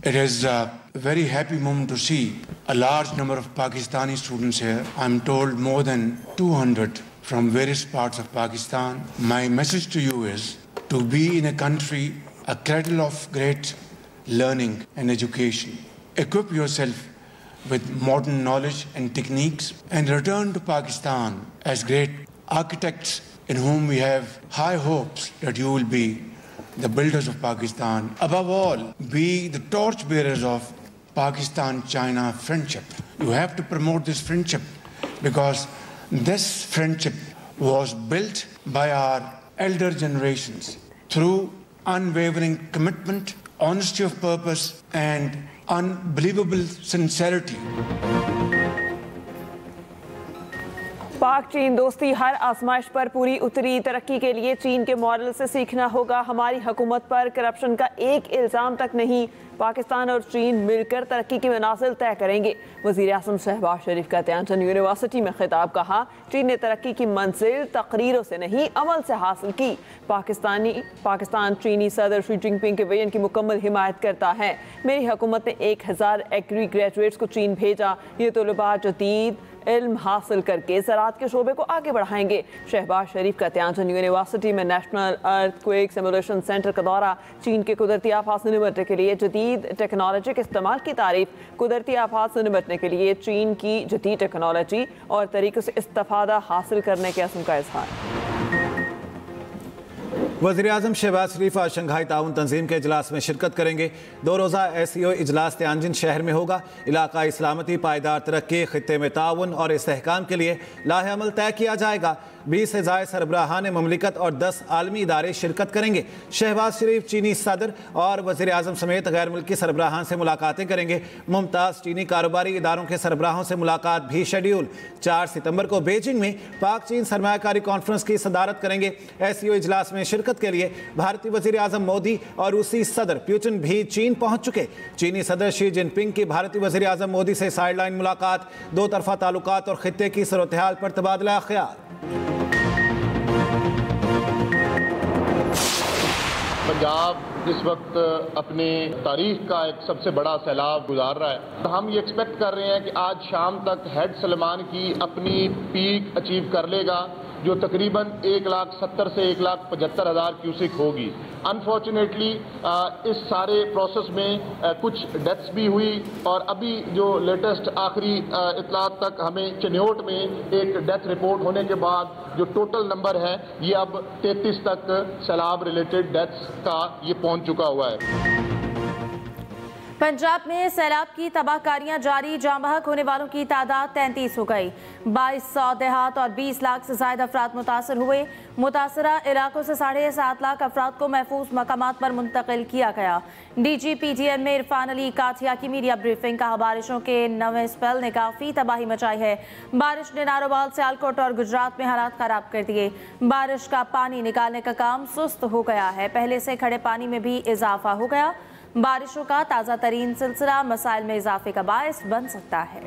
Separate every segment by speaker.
Speaker 1: It is a very happy moment to see a large number of Pakistani students here. I'm told more than 200 from various parts of Pakistan. My message to you is to be in a country, a cradle of great learning and education. Equip yourself with modern knowledge and techniques and return to Pakistan as great architects in whom we have high hopes that you will be the builders of Pakistan. Above all, be the torchbearers of Pakistan-China friendship. You have to promote this friendship because this friendship was built by our elder generations through unwavering commitment, honesty of purpose, and unbelievable sincerity.
Speaker 2: पाक चीन दोस्ती हर आजमाइश पर पूरी उतरी। तरक्की के लिए चीन के मॉडल से सीखना होगा। हमारी हुकूमत पर करप्शन का एक इल्ज़ाम तक नहीं। पाकिस्तान और चीन मिलकर तरक्की की मनाजिल तय करेंगे। वज़ीर आज़म शहबाज शरीफ का त्यांचन यूनिवर्सिटी में खिताब। कहा, चीन ने तरक्की की मंजिल तकरीरों से नहीं अमल से हासिल की। पाकिस्तान चीनी सदर शी जिनपिंग के विजन की मुकम्मल हिमायत करता है। मेरी हुकूमत ने 1000 एग्री ग्रेजुएट्स को चीन भेजा। ये तलबा जदीद इल्म हासिल करके ज़राअत के शोबे को आगे बढ़ाएंगे। शहबाज शरीफ का त्यांचन यूनिवर्सिटी में नेशनल अर्थक्वेक सिमुलेशन सेंटर का दौरा। चीन के कुदरती आफात से निपटने के लिए जदीद टेक्नोलॉजी के इस्तेमाल की तारीफ। कुदरती आफात से निपटने के लिए चीन की जदीद टेक्नोलॉजी और तरीक़ों से इस्तिफ़ादा हासिल करने के अज़्म का इज़हार।
Speaker 3: वज़ीर आज़म शहबाज शरीफ आज शंघाई ताउन तंजीम के इजलास में शिरकत करेंगे। 2 रोज़ा SCO इजलास त्यांजिन शहर में होगा। इलाकाई सलामती, पायदार तरक्की, खित्ते में ताउन और इस्तेहकाम के लिए लाहे अमल तय किया जाएगा। 20 से ज़ायद सरबराहान ममलिकत और 10 आलमी इदारे शिरकत करेंगे। शहबाज शरीफ चीनी सदर और वज़ीर आज़म समेत गैर मुल्की सरबराहान से मुलाकातें करेंगे। मुमताज़ चीनी कारोबारी इदारों के सरबराहों से मुलाकात भी शेड्यूल। 4 सितंबर को बीजिंग में पाक चीन सरमायाकारी कॉन्फ्रेंस की सदारत करेंगे। SCO इजलास में शिरकत के लिए भारतीय वज़ीर आज़म मोदी और रूसी सदर पुतिन भी चीन पहुँच चुके। चीनी सदर शी जिनपिंग की भारतीय वज़ीर आज़म मोदी से साइडलाइन मुलाकात। 2 तरफ़ा ताल्लुकात और खित्ते की सूरत-ए-हाल पर तबादला ख्याल।
Speaker 4: पंजाब इस वक्त अपनी तारीख का एक सबसे बड़ा सैलाब गुजार रहा है। तो हम ये एक्सपेक्ट कर रहे हैं कि आज शाम तक हेड सलमान की अपनी पीक अचीव कर लेगा, जो तकरीबन 1,70,000 से 1,75,000 क्यूसिक होगी। अनफॉर्चुनेटली इस सारे प्रोसेस में कुछ डेथ्स भी हुई और अभी जो लेटेस्ट आखिरी इतलात तक हमें चिन्योट में एक डेथ रिपोर्ट होने के बाद जो टोटल नंबर है ये अब 33 तक सैलाब रिलेटेड डेथ्स का ये पहुंच चुका हुआ है।
Speaker 5: पंजाब में सैलाब की तबाहकारियां जारी। जाम बहक होने वालों की तादाद 33 हो गई। 2200 देहात और 20 लाख से ज्यादा अफराद मुतासर हुए। मुतासरा इलाकों से 7.5 लाख अफराद को महफूज मकामात पर मुंतकिल किया गया। DGPDM में इरफान अली काठिया की मीडिया ब्रीफिंग। कहा, बारिशों के नवे स्पेल ने काफ़ी तबाही मचाई है। बारिश ने नारोवाल, सियालकोट और गुजरात में हालात खराब कर दिए। बारिश का पानी निकालने का काम सुस्त हो गया है। पहले से खड़े पानी में भी इजाफा हो गया। बारिशों का ताज़ा तरीन सिलसिला मसाइल में इजाफे का बायस बन सकता है।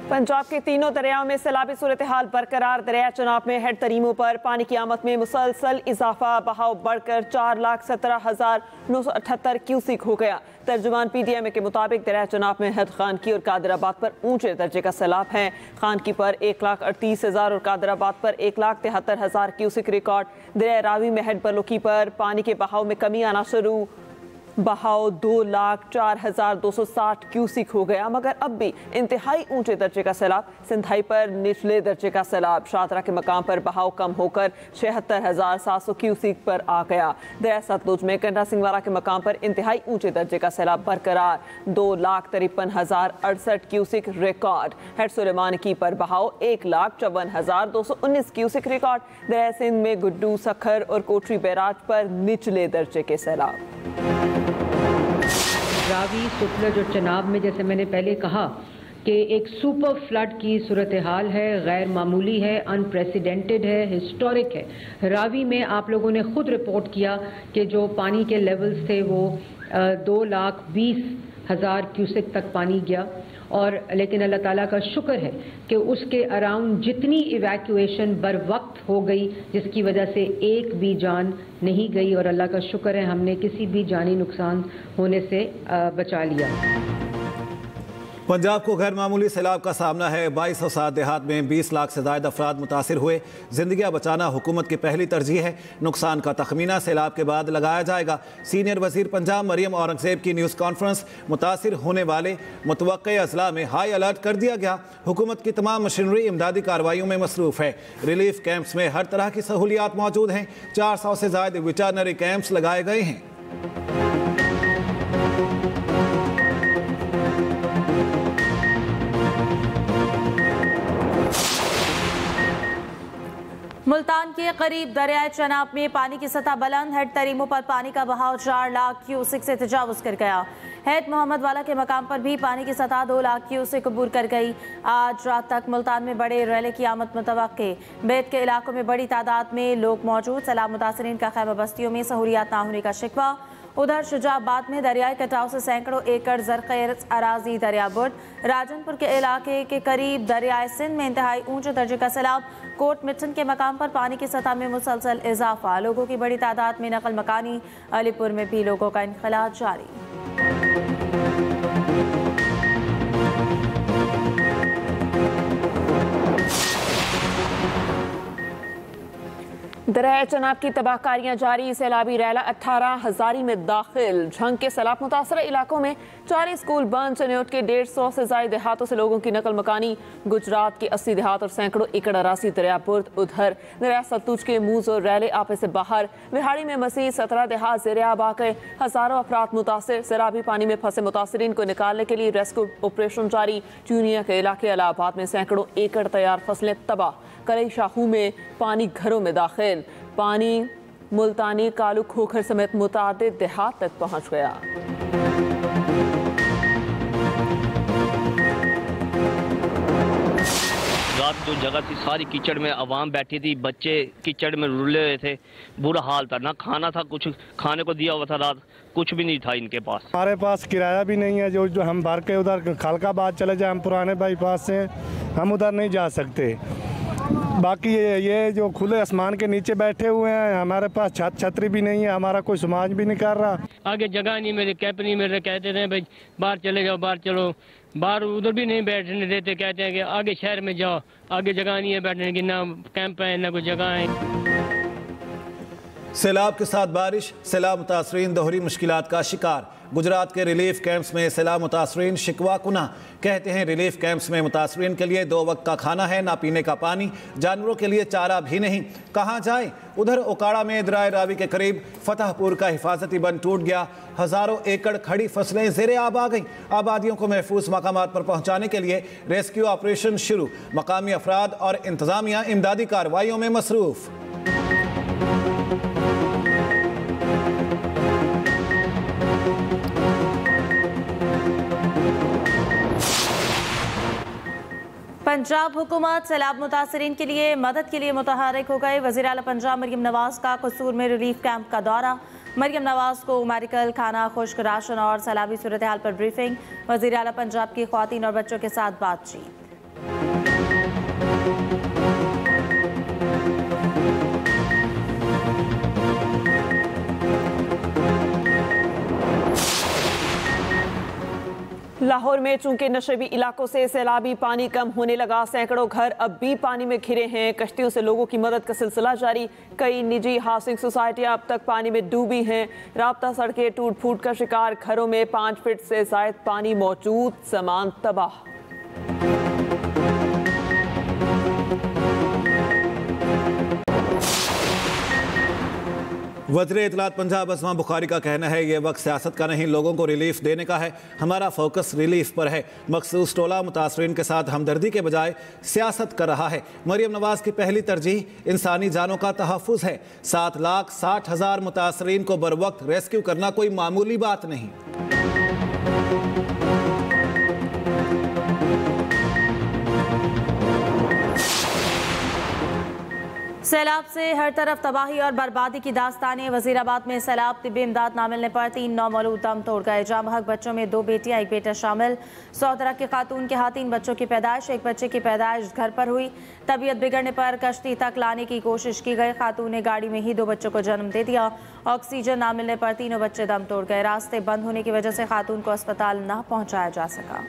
Speaker 2: पंजाब के तीनों दरियाओं में सैलाबी सूरत हाल बरकरार। दरिया चनाब में हेड तरीमों पर पानी की आमद में मुसलसल इजाफा। बहाव बढ़कर 4,17,978 क्यूसिक हो गया। तर्जुमान PDM के मुताबिक दरिया चनाब में हेड खानकी और कादराबाद पर ऊंचे दर्जे का सैलाब है। खानकी पर 1,38,000 और कादराबाद पर 1,73,000 क्यूसिक रिकॉर्ड। दरिया रावी में हेड बलोकी पर पानी के बहाव में कमी आना शुरू। बहाव 2,04,260 क्यूसिक हो गया, मगर अब भी इंतहाई ऊंचे दर्जे का सैलाब। सिंधाई पर निचले दर्जे का सैलाब। शादरा के मकाम पर बहाव कम होकर 76,700 क्यूसिक पर आ गया। दरिया सतलुज में कंडा सिंगवारा के मकाम पर इंतहाई ऊंचे दर्जे का सैलाब बरकरार। 2,53,068 क्यूसिक रिकॉर्ड। हेड सुलेमान की पर बहाव 1,54,219 क्यूसिक रिकॉर्ड। दरिया सिंध में गुड्डू, सखर और कोटरी बैराज पर निचले दर्जे के सैलाब।
Speaker 6: रावी, सतलुज और चनाब में जैसे मैंने पहले कहा कि एक सुपर फ्लड की सूरत हाल है, गैर मामूली है, अनप्रेसिडेंटेड है, हिस्टोरिक है। रावी में आप लोगों ने खुद रिपोर्ट किया कि जो पानी के लेवल्स थे वो 2,20,000 क्यूसेक तक पानी गया, और लेकिन अल्लाह ताला का शुक्र है कि उसके अराउंड जितनी इवैक्यूएशन बर वक्त हो गई, जिसकी वजह से एक भी जान नहीं गई, और अल्लाह का शुक्र है हमने किसी भी जानी नुकसान होने से बचा लिया।
Speaker 3: पंजाब को गैर मामूली सैलाब का सामना है। 2207 देहात में 20 लाख से ज़्यादा अफराद मुतासिर हुए। जिंदगियां बचाना हुकूमत की पहली तरजीह है। नुकसान का तखमीना सैलाब के बाद लगाया जाएगा। सीनियर वजीर पंजाब मरियम औरंगजेब की न्यूज़ कॉन्फ्रेंस। मुतासिर होने वाले मुतवक्के अजला में हाई अलर्ट कर दिया गया। हुकूमत की तमाम मशीनरी इमदादी कार्रवाइयों में मसरूफ़ है। रिलीफ कैंप्स में हर तरह की सहूलियात मौजूद हैं। 400 से ज़्यादा वेटरनरी कैंप्स लगाए गए हैं।
Speaker 5: मुल्तान के करीब दरियाए चनाब में पानी की सतह बुलंद। हेड तरीमों पर पानी का बहाव 4 लाख क्यूसेक से तजावुज कर गया। हेड मोहम्मद वाला के मकाम पर भी पानी की सतह 2 लाख क्यूसेक अबूर कर गई। आज रात तक मुल्तान में बड़े रैले की आमद मुतवक्के। बेट के इलाकों में बड़ी तादाद में लोग मौजूद। सैलाब मुतासरीन का खैमा बस्तियों में सहूलियात ना होने का शिकवा। उधर शुजाबाद में दरियाई कटाव से सैकड़ों एकड़ ज़रख़ैर अराजी दरियाबुर्द। राजनपुर के इलाके के करीब दरियाए सिंध में इंतहाई ऊंचे दर्जे का सैलाब। कोट मिठन के मकाम पर पानी की सतह में मुसलसल इजाफा। लोगों की बड़ी तादाद में नकल मकानी। अलीपुर में भी लोगों का इनखला जारी।
Speaker 2: दरियाए चनाब की तबाहकारियां जारी। सैलाबी रैला 18 हजारी में दाखिल। झंग के सैलाब मुतासर इलाकों में 4 स्कूल बंद। चन्योट के 150 से ज्यादा देहातों से लोगों की नकल मकानी। गुजरात के 80 देहात और सैकड़ों एकड़ अरासी दरियाबुर्द। उधर दरिया सतलुज के मूज और रैले आपे से बाहर। विहाड़ी में मसीह 17 देहात ज़ेर-ए-आब आ गए। हजारों अफराद मुतासर। सैलाबी पानी में फंसे मुतासरीन को निकालने के लिए रेस्क्यू ऑपरेशन जारी। चूनिया के इलाके इलाहाबाद में सैकड़ों एकड़ तैयार फसलें तबाह। कलई शाहू में पानी घरों में दाखिल। पानी मुल्तानी, कालू, खोखर समेत मुतादिद देहात तक पहुंच गया।
Speaker 7: रात जो जगह थी सारी कीचड़ में आवाम बैठी थी, बच्चे कीचड़ में रुले हुए थे, बुरा हाल था। ना खाना था, कुछ खाने को दिया हुआ था, रात कुछ भी नहीं था इनके पास।
Speaker 8: हमारे पास किराया भी नहीं है, जो हम भर के उधर खालकाबाद चले जाए, हम पुराने बाईपास से हम उधर नहीं जा सकते। बाकी ये जो खुले आसमान के नीचे बैठे हुए हैं, हमारे पास छतरी भी नहीं है, हमारा कोई समाज भी नहीं कर रहा।
Speaker 7: आगे जगह नहीं मेरे, कैंप नहीं मेरे, कहते थे भाई बाहर चले जाओ, बाहर चलो, बाहर उधर भी नहीं बैठने देते। कहते हैं कि आगे शहर में जाओ, आगे जगह नहीं है बैठने की, ना कैंप है ना कोई जगह है।
Speaker 3: सैलाब के साथ बारिश। सैलाब मुतासरीन दोहरी मुश्किलात का शिकार। गुजरात के रिलीफ कैंप्स में सैलाब मुतासरीन शिकवा कुना। कहते हैं रिलीफ कैंप्स में मुतासरीन के लिए 2 वक्त का खाना है, ना पीने का पानी, जानवरों के लिए चारा भी नहीं। कहाँ जाए? उधर ओकाड़ा में दरियाए रावी के करीब फतेहपुर का हिफाजती बंद टूट गया। हजारों एकड़ खड़ी फसलें ज़ेर-ए-आब आ गईं। आबादियों को महफूज मकामात पर पहुँचाने के लिए रेस्क्यू ऑपरेशन शुरू। मकामी अफराद और इंतजामिया इमदादी कार्रवाइयों में मसरूफ़।
Speaker 5: पंजाब हुकूमत सैलाब मुतासरीन के लिए मदद के लिए मुतहरिक हो गए। वज़ीर आला पंजाब मरियम नवाज़ का कसूर में रिलीफ कैंप का दौरा। मरियम नवाज़ को मेडिकल, खाना, खुश्क राशन और सैलाबी सूरत हाल पर ब्रीफिंग। वज़ीर आला पंजाब की ख्वातीन और बच्चों के साथ बातचीत।
Speaker 2: लाहौर में चूंकि नशेबी इलाकों से सैलाबी पानी कम होने लगा, सैकड़ों घर अब भी पानी में घिरे हैं। कश्तियों से लोगों की मदद का सिलसिला जारी। कई निजी हाउसिंग सोसाइटियां अब तक पानी में डूबी हैं। राब्ता सड़कें टूट फूट का शिकार। घरों में 5 फीट से ज़ायद पानी मौजूद। सामान तबाह।
Speaker 3: वज़ीर इत्तलात पंजाब अस्मा बुखारी का कहना है ये वक्त सियासत का नहीं, लोगों को रिलीफ देने का है। हमारा फोकस रिलीफ पर है। मखसूस टोला मुतासरीन के साथ हमदर्दी के बजाय सियासत कर रहा है। मरियम नवाज़ की पहली तरजीह इंसानी जानों का तहफ़्फ़ुज़ है। 7,60,000 मुतासरीन को बर वक्त रेस्क्यू करना कोई मामूली बात नहीं।
Speaker 5: सैलाब से हर तरफ तबाही और बर्बादी की दास्तानें। वजीराबाद में सैलाब तिब्बी इमदाद ना मिलने पर 3 नौमौलूद दम तोड़ गए। जामहक बच्चों में 2 बेटियां 1 बेटा शामिल। सौदरा की खातून के हाथ 3 बच्चों की पैदाइश। 1 बच्चे की पैदाइश घर पर हुई। तबीयत बिगड़ने पर कश्ती तक लाने की कोशिश की गई। खातून ने गाड़ी में ही 2 बच्चों को जन्म दे दिया। ऑक्सीजन ना मिलने पर तीनों बच्चे दम तोड़ गए। रास्ते बंद होने की वजह से खातून को अस्पताल न पहुंचाया जा सका।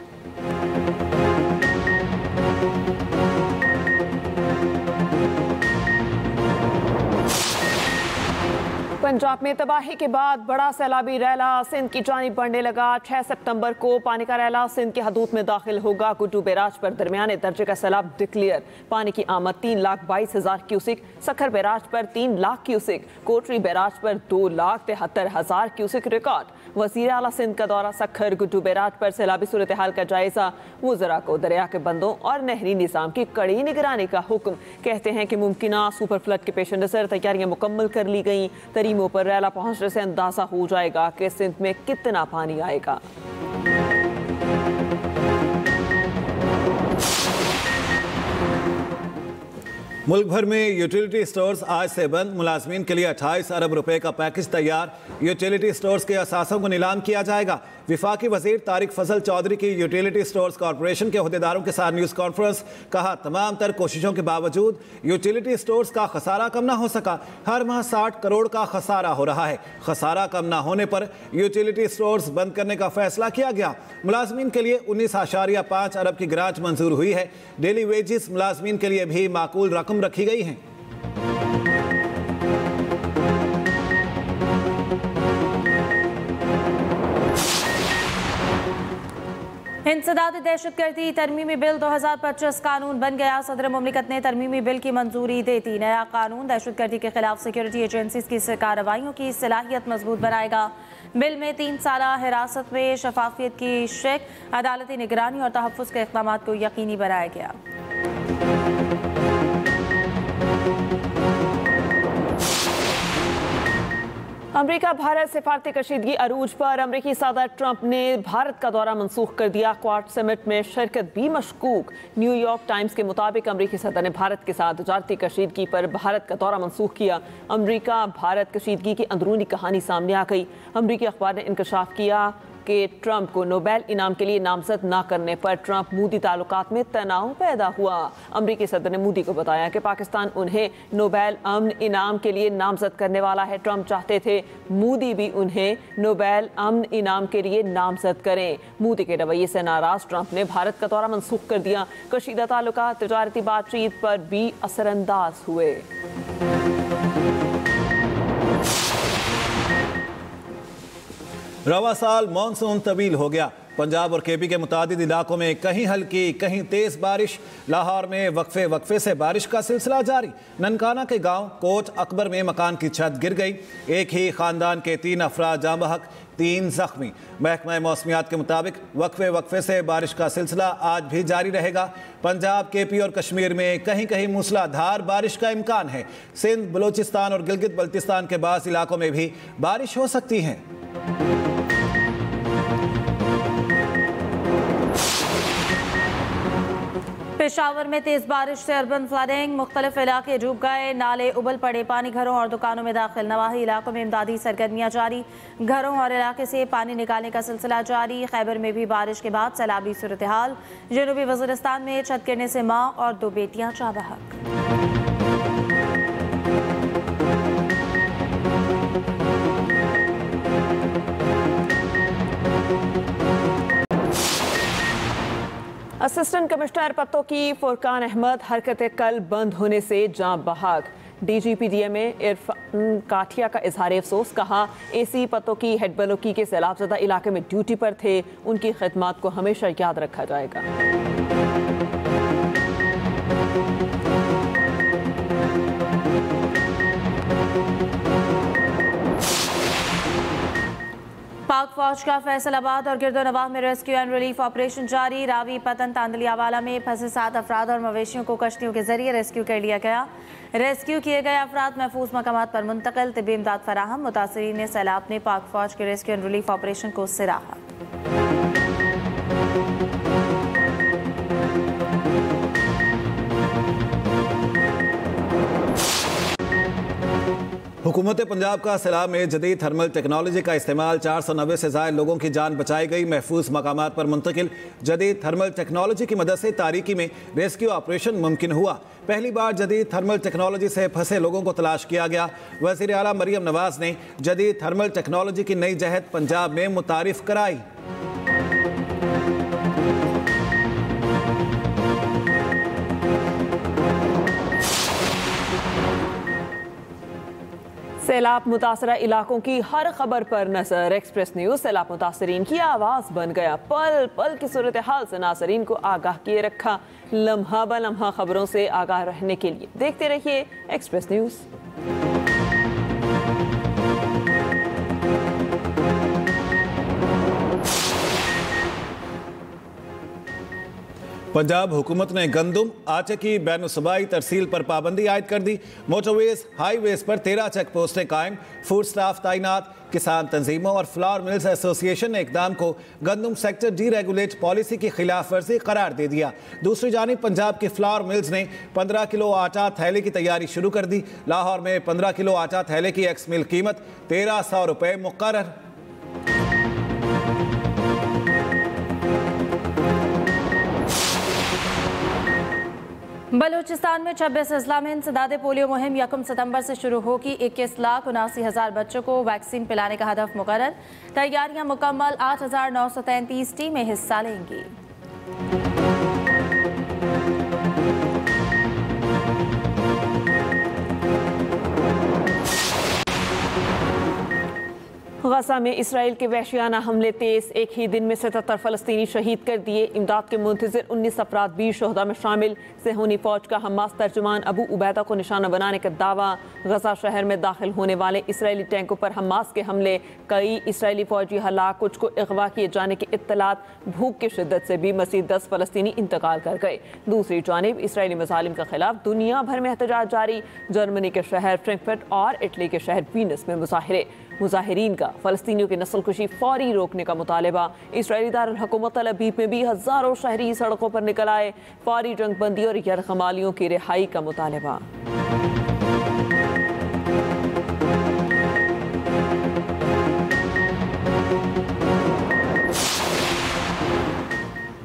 Speaker 2: पंजाब में तबाही के बाद बड़ा सैलाबी रैला सिंध की जानिब बढ़ने लगा। 6 सितंबर को पानी का रैला सिंध की हदूद में दाखिल होगा। गुड्डू बैराज पर दरमियाने दर्जे का सैलाब डिक्लेयर। पानी की आमद 3,22,000 क्यूसिक। सखर बैराज पर 3 लाख क्यूसिक। कोटरी बैराज पर 2,73,000 क्यूसिक रिकॉर्ड। वज़ीर आला सिंध का दौरा सखर। गुड्डू बैराज पर सैलाबी सूरत हाल का जायजा। वज़रा को दरिया के बंदों और नहरी निज़ाम की कड़ी निगरानी का हुक्म। कहते हैं कि मुमकिना सुपर फ्लड के पेश नज़र तैयारियां मुकम्मल कर ली गई। तरीमों पर रैला पहुंचने से अंदाजा हो जाएगा कि सिंध में कितना पानी आएगा।
Speaker 3: मुल्क भर में यूटिलिटी स्टोर्स आज से बंद। मुलाजमीन के लिए 28 अरब रुपए का पैकेज तैयार। यूटिलिटी स्टोर्स के असासों को नीलाम किया जाएगा। विफाकी वजीर तारिक फजल चौधरी की यूटिलिटी स्टोर्स कॉरपोरेशन के अहदेदारों के साथ न्यूज़ कॉन्फ्रेंस। कहा, तमाम तर कोशिशों के बावजूद यूटिलिटी स्टोर्स का खसारा कम ना हो सका। हर माह 60 करोड़ का खसारा हो रहा है। खसारा कम ना होने पर यूटिलिटी स्टोर्स बंद करने का फैसला किया गया। मुलाजमीन के लिए 19.5 अरब की ग्रांट मंजूर हुई है। डेली वेजेस मुलाजमीन के लिए भी माकूल रकम रखी गई है।
Speaker 5: इंसदाद दहशतगर्दी तरमीमी बिल 2025 कानून बन गया। सदर मुमलिकत ने तरमीमी बिल की मंजूरी दे दी। नया कानून दहशतगर्दी के खिलाफ सिक्योरिटी एजेंसीज की कार्रवाइयों की सलाहियत मजबूत बनाएगा। बिल में 3 साल हिरासत में शफाफियत की शेक, अदालती निगरानी और तहफ़्फ़ुज़ के इक़दाम को यकीनी बनाया गया।
Speaker 2: अमेरिका भारत सिफारती कशीदगी अरूज पर। अमेरिकी सदर ट्रंप ने भारत का दौरा मंसूख कर दिया। क्वाड समिट में शिरकत भी मशकूक। न्यूयॉर्क टाइम्स के मुताबिक अमेरिकी सदर ने भारत के साथ तजारती कशीदगी पर भारत का दौरा मंसूख किया। अमेरिका भारत कशीदगी की अंदरूनी कहानी सामने आ गई। अमेरिकी अखबार ने इंकशाफ किया कि ट्रंप को नोबेल इनाम के लिए नामजद न करने पर ट्रंप मूदी ताल्लुकात में तनाव पैदा हुआ। अमेरिकी सदर ने मूदी को बताया कि पाकिस्तान उन्हें नोबेल अमन इनाम के लिए नामजद करने वाला है। ट्रंप चाहते थे मूदी भी उन्हें नोबेल अमन इनाम के लिए नामजद करें। मूदी के रवैये से नाराज ट्रंप ने भारत का दौरा मनसूख कर दिया। कशीदा ताल्लुकात तिजारती बातचीत पर भी असरअंदाज हुए।
Speaker 3: रवा साल मानसून तवील हो गया। पंजाब और केपी के मुतादिद इलाकों में कहीं हल्की कहीं तेज बारिश। लाहौर में वक्फे वक्फे से बारिश का सिलसिला जारी। ननकाना के गांव कोट अकबर में मकान की छत गिर गई। एक ही खानदान के 3 अफराद जाँ बहक, 3 जख्मी। महकमा मौसमियात के मुताबिक वक्फे वक्फे से बारिश का सिलसिला आज भी जारी रहेगा। पंजाब, केपी और कश्मीर में कहीं कहीं मूसलाधार बारिश का इम्कान है। सिंध, बलूचिस्तान और गिलगित बल्तिस्तान के बाज़ इलाकों में भी बारिश हो सकती है।
Speaker 5: पेशावर में तेज बारिश से अर्बन फ्लडिंग। मुख्तलिफ इलाके डूब गए, नाले उबल पड़े, पानी घरों और दुकानों में दाखिल। नवाही इलाकों में इमदादी सरगर्मियां जारी। घरों और इलाके से पानी निकालने का सिलसिला जारी। खैबर में भी बारिश के बाद सैलाबी सूरत हाल। जनूबी वज़ीरिस्तान में छत गिरने से माँ और 2 बेटियां जाँ बहक।
Speaker 2: असिस्टेंट कमिश्नर पत्तों की फुरकान अहमद हरकत कल बंद होने से जाँ बहक। डीजीपी डीएमए इरफान काठिया का इजहार अफसोस। कहा, एसी पत्तों की हेड बलोकी के सैलाबज़दा इलाके में ड्यूटी पर थे। उनकी खिदमत को हमेशा याद रखा जाएगा।
Speaker 5: पाक फौज का फैसलाबाद और गिरदोनवाह में रेस्क्यू एंड रिलीफ ऑपरेशन जारी। रावी पतन तांदलियावाला में फंसे 7 अफराद और मवेशियों को कश्तियों के जरिए रेस्क्यू कर लिया गया। रेस्क्यू किए गए अफराद महफूज मकामात पर मुंतकिल। तिब्बी इमदाद फराहम। मुतासरीन सैलाब ने पाक फौज के रेस्क्यू एंड रिलीफ ऑपरेशन को सराहा।
Speaker 3: हुकूमत पंजाब का सैलाब में जदीद थर्मल टेक्नोलॉजी का इस्तेमाल 490 से ज़ायद लोगों की जान बचाई गई। महफूज मकामात पर मुंतकिल जदीद थर्मल टेक्नोलॉजी की मदद से तारीकी में रेस्क्यू ऑपरेशन मुमकिन हुआ। पहली बार जदीद थर्मल टेक्नोलॉजी से फंसे लोगों को तलाश किया गया। वज़ीर आला मरियम नवाज ने जदीद थर्मल टेक्नोलॉजी की नई जहत पंजाब में मुतारिफ कराई।
Speaker 2: सैलाब मुतासरा इलाकों की हर खबर पर नजर। एक्सप्रेस न्यूज सैलाब मुतासरीन की आवाज़ बन गया। पल पल की सूरत हाल से नासरीन को आगाह किए रखा। लम्हा ब लम्हा खबरों से आगाह रहने के लिए देखते रहिए एक्सप्रेस न्यूज।
Speaker 3: पंजाब हुकूमत ने गंदम आटे की बैनुसूबाई तरसील पर पाबंदी आयद कर दी। मोटरवेज हाईवेज पर 13 चेक पोस्टें कायम, फूड स्टाफ तैनात। किसान तंजीमों और फ्लावर मिल्स एसोसिएशन ने इकदाम को गंदम सेक्टर डी रेगुलेट पॉलिसी की खिलाफ वर्जी करार दे दिया। दूसरी जानिब पंजाब के फ्लावर मिल्स ने 15 किलो आटा थैले की तैयारी शुरू कर दी। लाहौर में 15 किलो आटा थैले की एक्स मिल कीमत 1300 रुपये मुकर्रर।
Speaker 5: बलूचिस्तान में 26 अजला में इंसदाद पोलियो मुहिम 1 सितंबर से शुरू होगी। 21,79,000 बच्चों को वैक्सीन पिलाने का हदफ मुकर्रर। तैयारियां मुकम्मल। 8,933 टीमें हिस्सा लेंगी।
Speaker 2: गजा में इसराइल के वहशियाना हमले तेज। एक ही दिन में 77 फलस्तीनी शहीद कर दिए। इमदाद के मुंतज़िर 19 अफराद भी शोहदा में शामिल। सेहूनी फौज का हमास तर्जुमान अबू उबैदा को निशाना बनाने का दावा। गजा शहर में दाखिल होने वाले इसराइली टैंकों पर हमास के हमले। कई इसराइली फौजी हलाक, कुछ को अगवा किए जाने की इत्तलात। भूख की शिद्दत से भी मज़ीद 10 फलस्तीनी इंतकाल कर गए। दूसरी जानिब इसराइली मज़ालिम के खिलाफ दुनिया भर में एहतजाज जारी। जर्मनी के शहर फ्रैंकफर्ट और इटली के शहर वीनस में मुजाहिरे। मुजाहिरीन का फलस्तीनियों की नस्लकुशी फौरी रोकने का मुतालबा। इसराइली दारुल हुकूमत तल अबीब में भी हज़ारों शहरी सड़कों पर निकल आए। फौरी जंगबंदी और यरगमालियों की रिहाई का मुतालबा।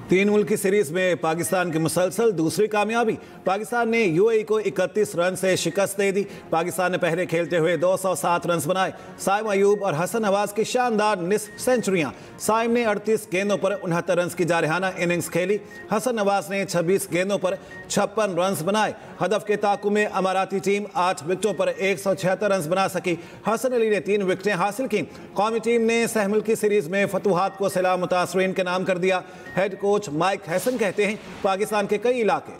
Speaker 3: तीन मुल्क की सीरीज में पाकिस्तान की मुसलसल दूसरी कामयाबी। पाकिस्तान ने यूएई को 31 रन से शिकस्त दे दी। पाकिस्तान ने पहले खेलते हुए 207 रन बनाए। साइम अयूब और हसन नवाज की शानदार निस्फ सेंचुरियां। साइम ने 38 गेंदों पर 69 रन की जारहाना इनिंग्स खेली। हसन नवाज ने 26 गेंदों पर 56 रन बनाए। हदफ के ताक़ुब में अमाराती टीम 8 विकेटों पर 176 रन बना सकी। हसन अली ने 3 विकेटें हासिल की। कौमी टीम ने सहमुल की सीरीज में फतूहात को सैलाब मुतासरीन के नाम कर दिया। हेड कोच माइक हैसन कहते हैं पाकिस्तान के कई इलाके।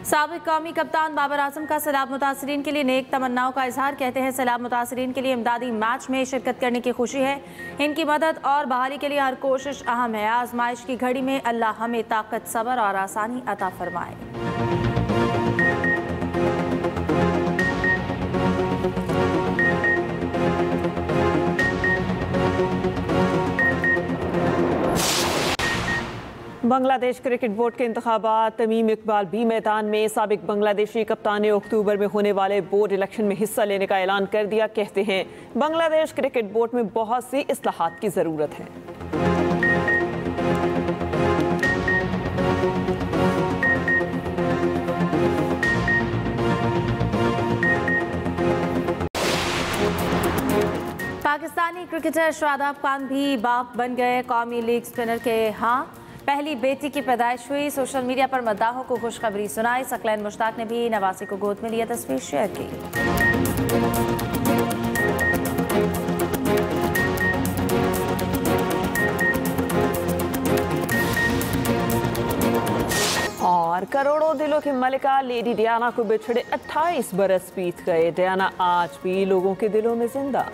Speaker 5: साबिक कौमी कप्तान बाबर आजम का सैलाब मुतासरीन के लिए नेक तमन्नाओं का इजहार। कहते हैं सैलाब मुतासरीन के लिए इमदादी मैच में शिरकत करने की खुशी है। इनकी मदद और बहाली के लिए हर कोशिश अहम है। आजमाइश की घड़ी में अल्लाह हमें ताकत, सब्र और आसानी अता फरमाए।
Speaker 2: बांग्लादेश क्रिकेट बोर्ड के इंतखाबात। तमीम इकबाल भी मैदान में। साबिक बांग्लादेशी कप्तान ने अक्टूबर में होने वाले बोर्ड इलेक्शन में हिस्सा लेने का ऐलान कर दिया। कहते हैं बांग्लादेश क्रिकेट बोर्ड में बहुत सी इस्लाहात की ज़रूरत है।
Speaker 5: पाकिस्तानी क्रिकेटर शादाब खान भी बाप बन गए। कौमी लीग स्पिनर के पहली बेटी की पैदाइश हुई। सोशल मीडिया पर मद्दाहों को खुशखबरी सुनाई। सकलैन मुश्ताक ने भी नवासी को गोद में लिया तस्वीर शेयर की।
Speaker 2: और करोड़ों दिलों की मलिका लेडी डियाना को बिछड़े 28 बरस बीत गए। डियाना आज भी लोगों के दिलों में जिंदा।